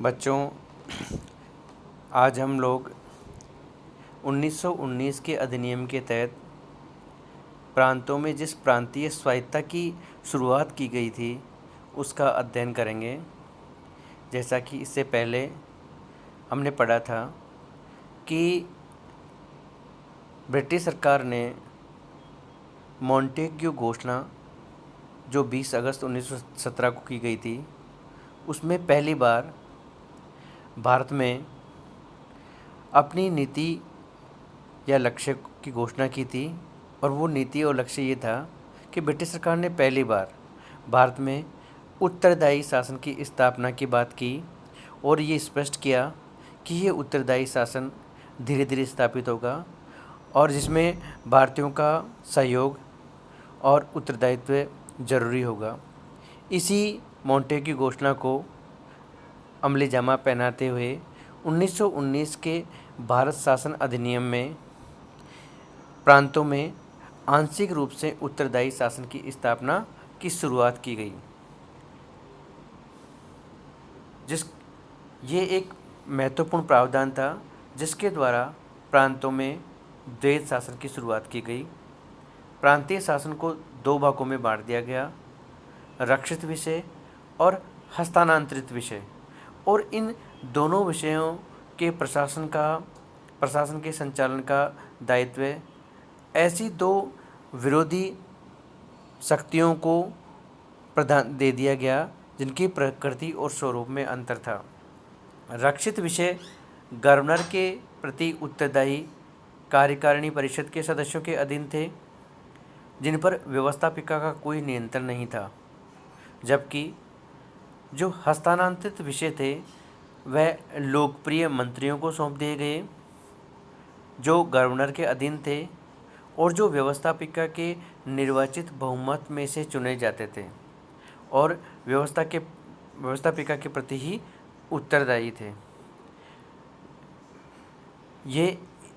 बच्चों, आज हम लोग 1919 के अधिनियम के तहत प्रांतों में जिस प्रांतीय स्वायत्तता की शुरुआत की गई थी उसका अध्ययन करेंगे। जैसा कि इससे पहले हमने पढ़ा था कि ब्रिटिश सरकार ने मॉन्टेग्यू घोषणा जो 20 अगस्त 1917 को की गई थी, उसमें पहली बार भारत में अपनी नीति या लक्ष्य की घोषणा की थी। और वो नीति और लक्ष्य ये था कि ब्रिटिश सरकार ने पहली बार भारत में उत्तरदायी शासन की स्थापना की बात की और ये स्पष्ट किया कि ये उत्तरदायी शासन धीरे धीरे स्थापित होगा और जिसमें भारतीयों का सहयोग और उत्तरदायित्व जरूरी होगा। इसी मॉन्टेग्यू घोषणा को अमली जामा पहनाते हुए 1919 के भारत शासन अधिनियम में प्रांतों में आंशिक रूप से उत्तरदायी शासन की स्थापना की शुरुआत की गई। ये एक महत्वपूर्ण प्रावधान था जिसके द्वारा प्रांतों में द्वैध शासन की शुरुआत की गई। प्रांतीय शासन को दो भागों में बांट दिया गया, रक्षित विषय और हस्तांतरित विषय। और इन दोनों विषयों के प्रशासन के संचालन का दायित्व ऐसी दो विरोधी शक्तियों को प्रदान दे दिया गया जिनकी प्रकृति और स्वरूप में अंतर था। रक्षित विषय गवर्नर के प्रति उत्तरदायी कार्यकारिणी परिषद के सदस्यों के अधीन थे, जिन पर व्यवस्थापिका का कोई नियंत्रण नहीं था। जबकि जो हस्तांतरित विषय थे वह लोकप्रिय मंत्रियों को सौंप दिए गए जो गवर्नर के अधीन थे और जो व्यवस्थापिका के निर्वाचित बहुमत में से चुने जाते थे और व्यवस्थापिका के प्रति ही उत्तरदायी थे। ये